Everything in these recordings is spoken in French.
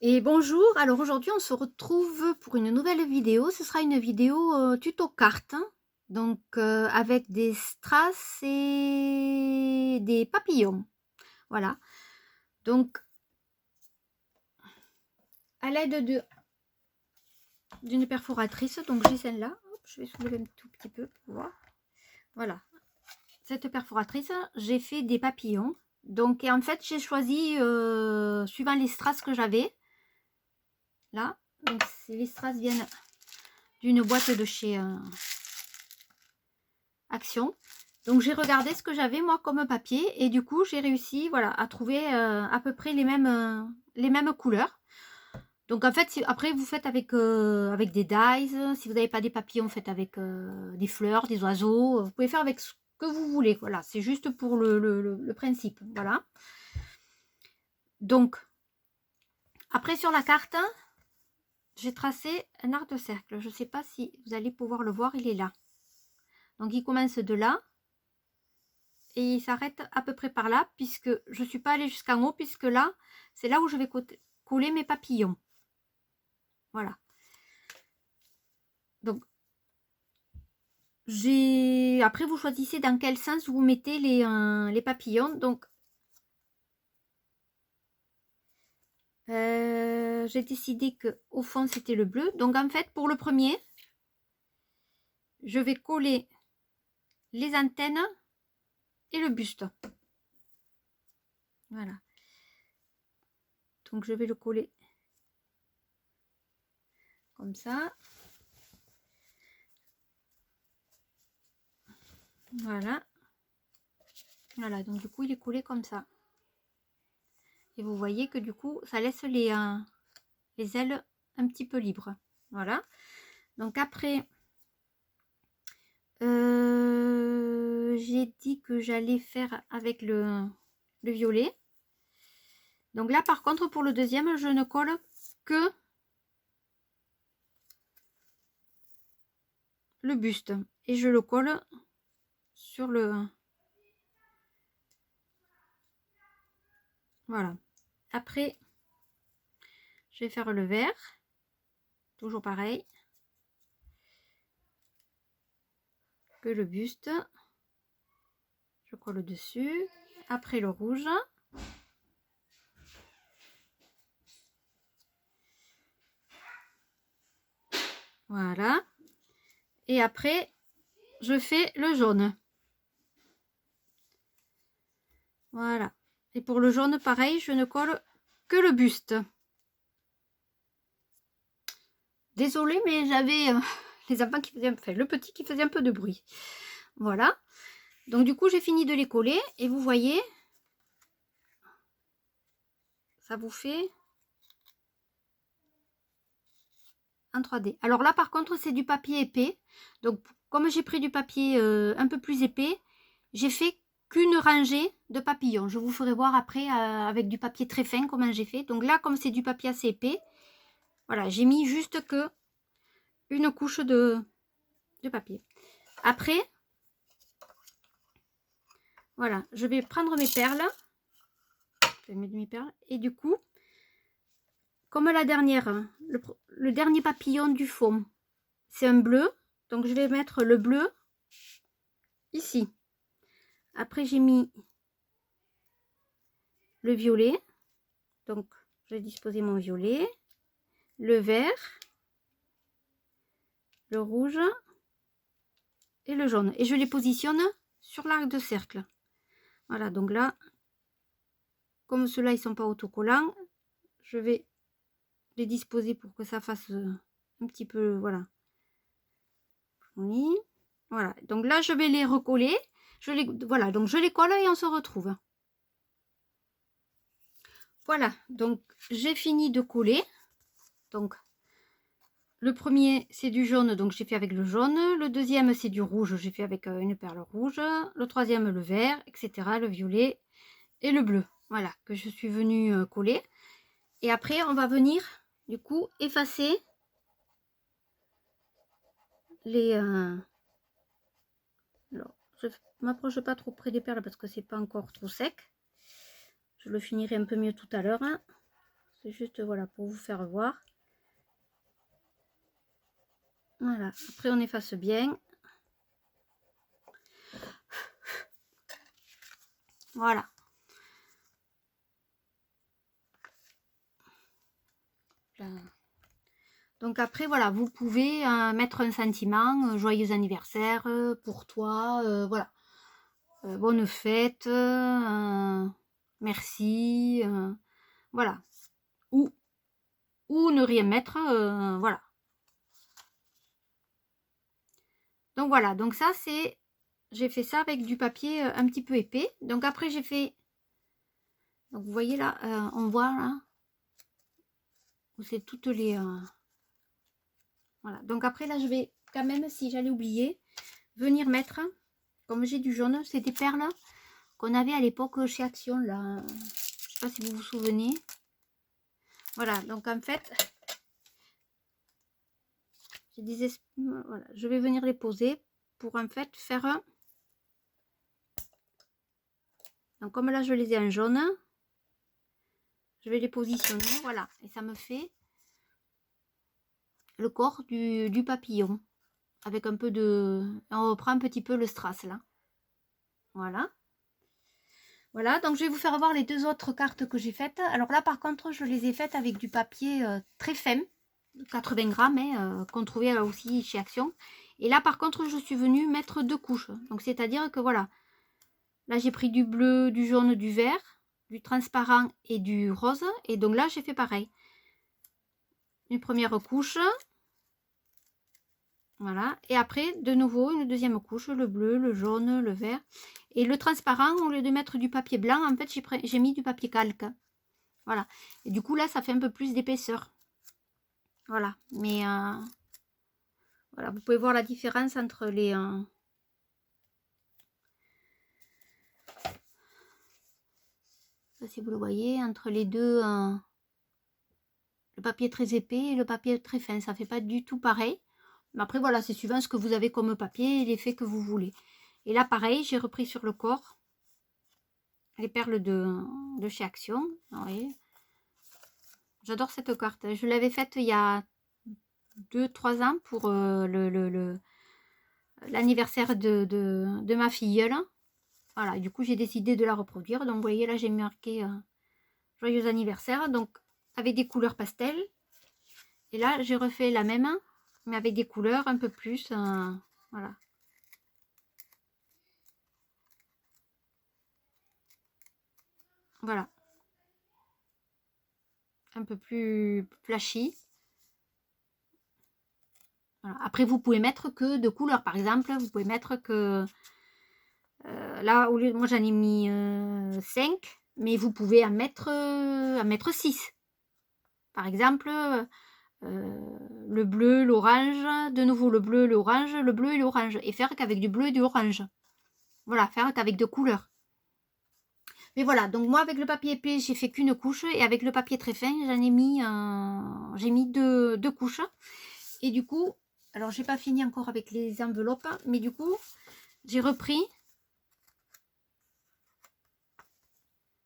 Et bonjour, alors aujourd'hui on se retrouve pour une nouvelle vidéo. Ce sera une vidéo tuto carte, hein. Donc avec des strass et des papillons. Voilà. Donc à l'aide d'une perforatrice, donc j'ai celle-là. Je vais soulever un tout petit peu pour voir. Voilà. Cette perforatrice, j'ai fait des papillons. Donc et en fait j'ai choisi suivant les strass que j'avais. Là. Donc les strass viennent d'une boîte de chez Action. Donc j'ai regardé ce que j'avais moi comme papier et du coup j'ai réussi, voilà, à trouver à peu près les mêmes couleurs. Donc en fait, après vous faites avec des dies. Si vous n'avez pas des papillons, faites avec des fleurs, des oiseaux. Vous pouvez faire avec ce que vous voulez. Voilà, c'est juste pour le principe. Voilà. Donc après sur la carte, j'ai tracé un arc de cercle. Je ne sais pas si vous allez pouvoir le voir, il est là. Donc il commence de là. Et il s'arrête à peu près par là, puisque je ne suis pas allée jusqu'en haut, puisque là, c'est là où je vais coller mes papillons. Voilà. Donc, après, vous choisissez dans quel sens vous mettez les papillons. Donc, j'ai décidé que au fond, c'était le bleu. Donc, en fait, pour le premier, je vais coller les antennes et le buste. Voilà. Donc, je vais le coller comme ça. Voilà. Voilà, donc du coup, il est collé comme ça. Et vous voyez que du coup, ça laisse les ailes un petit peu libres. Voilà. Donc après, j'ai dit que j'allais faire avec le violet. Donc là, par contre, pour le deuxième, je ne colle que le buste. Et je le colle sur le... Voilà. Après, je vais faire le vert. Toujours pareil. Que le buste. Je colle dessus. Après le rouge. Voilà. Et après, je fais le jaune. Voilà. Et pour le jaune, pareil, je ne colle que le buste. Désolée, mais j'avais les enfants qui faisaient, enfin le petit qui faisait un peu de bruit. Voilà. Donc du coup, j'ai fini de les coller et vous voyez, ça vous fait en 3D. Alors là, par contre, c'est du papier épais. Donc comme j'ai pris du papier un peu plus épais, j'ai fait qu'une rangée de papillons. Je vous ferai voir après avec du papier très fin comment j'ai fait. Donc là, comme c'est du papier assez épais, voilà, j'ai mis juste que une couche de papier. Après, voilà, je vais prendre mes perles. Je vais mettre mes perles. Et du coup, comme la dernière, le dernier papillon du fond, c'est un bleu. Donc je vais mettre le bleu ici. Après, j'ai mis le violet. Donc, je vais disposer mon violet, le vert, le rouge et le jaune. Et je les positionne sur l'arc de cercle. Voilà, donc là, comme ceux-là, ils sont pas autocollants, je vais les disposer pour que ça fasse un petit peu, voilà. Oui. Voilà, donc là, je vais les recoller. Voilà, donc je les colle et on se retrouve. Voilà, donc j'ai fini de coller. Donc le premier c'est du jaune, donc j'ai fait avec le jaune. Le deuxième c'est du rouge, j'ai fait avec une perle rouge. Le troisième le vert, etc. Le violet et le bleu. Voilà, que je suis venue coller. Et après on va venir du coup effacer les... Alors, je m'approche pas trop près des perles parce que c'est pas encore trop sec. Je le finirai un peu mieux tout à l'heure. Hein. C'est juste, voilà, pour vous faire voir. Voilà, après on efface bien. Voilà. Là. Donc après, voilà, vous pouvez mettre un sentiment, joyeux anniversaire pour toi, voilà. Bonne fête, merci, voilà. Ou ne rien mettre, voilà. Donc voilà, donc ça c'est, j'ai fait ça avec du papier un petit peu épais. Donc après j'ai fait, donc vous voyez là, on voit là, où c'est toutes les... voilà, donc après là je vais quand même, si j'allais oublier, venir mettre, comme j'ai du jaune, c'est des perles qu'on avait à l'époque chez Action là. Je sais pas si vous vous souvenez. Voilà, donc en fait, j'ai des voilà, je vais venir les poser pour en fait faire un... Donc comme là je les ai en jaune, je vais les positionner, voilà, et ça me fait le corps du papillon avec un peu de... On reprend un petit peu le strass là. Voilà. Voilà, donc je vais vous faire voir les deux autres cartes que j'ai faites. Alors là par contre je les ai faites avec du papier très fin, 80 grammes, hein, qu'on trouvait aussi chez Action. Et là par contre je suis venue mettre 2 couches. Donc c'est à dire que voilà, là j'ai pris du bleu, du jaune, du vert, du transparent et du rose. Et donc là j'ai fait pareil. Une première couche. Voilà, et après de nouveau une deuxième couche, le bleu, le jaune, le vert. Et le transparent, au lieu de mettre du papier blanc, en fait j'ai mis du papier calque. Voilà, et du coup là ça fait un peu plus d'épaisseur. Voilà, mais voilà, vous pouvez voir la différence entre les... si vous le voyez, entre les deux, le papier très épais et le papier très fin, ça fait pas du tout pareil. Mais après voilà, c'est suivant ce que vous avez comme papier et l'effet que vous voulez. Et là pareil, j'ai repris sur le corps les perles de chez Action. J'adore cette carte. Je l'avais faite il y a 2-3 ans pour l'anniversaire de ma filleule. Voilà, du coup j'ai décidé de la reproduire. Donc vous voyez là j'ai marqué joyeux anniversaire. Donc avec des couleurs pastel. Et là j'ai refait la même, mais avec des couleurs un peu plus. Voilà. Voilà. Un peu plus flashy. Voilà. Après vous pouvez mettre que de couleurs. Par exemple, vous pouvez mettre que... là, au lieu de moi j'en ai mis 5, mais vous pouvez en mettre 6. Par exemple, le bleu, l'orange, de nouveau le bleu, l'orange, le bleu et l'orange. Et faire qu'avec du bleu et de l'orange. Voilà, faire qu'avec 2 couleurs. Mais voilà, donc moi avec le papier épais, j'ai fait qu'une couche. Et avec le papier très fin, j'en ai mis, j'ai mis deux couches. Et du coup, alors j'ai pas fini encore avec les enveloppes, mais du coup, j'ai repris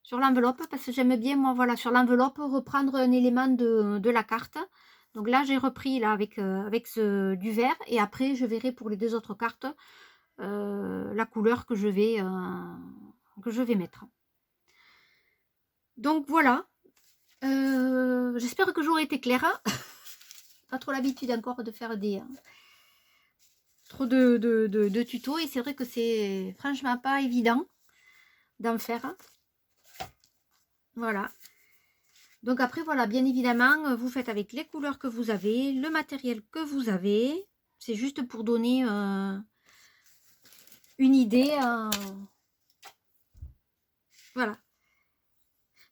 sur l'enveloppe, parce que j'aime bien, moi, voilà, sur l'enveloppe, reprendre un élément de la carte. Donc là, j'ai repris là avec du vert, et après, je verrai pour les 2 autres cartes la couleur que je vais mettre. Donc voilà, j'espère que j'aurai été claire. Pas trop l'habitude encore de faire trop de tutos, et c'est vrai que c'est franchement pas évident d'en faire. Voilà. Donc après, voilà, bien évidemment, vous faites avec les couleurs que vous avez, le matériel que vous avez. C'est juste pour donner une idée. Voilà.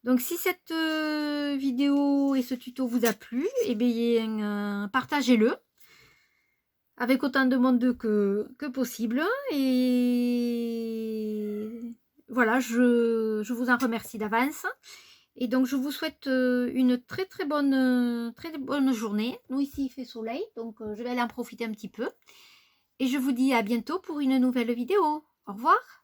Donc si cette vidéo et ce tuto vous a plu, eh bien, partagez-le avec autant de monde que possible. Et voilà, je vous en remercie d'avance. Et donc, je vous souhaite une très bonne journée. Nous, ici, il fait soleil, donc je vais aller en profiter un petit peu. Et je vous dis à bientôt pour une nouvelle vidéo. Au revoir.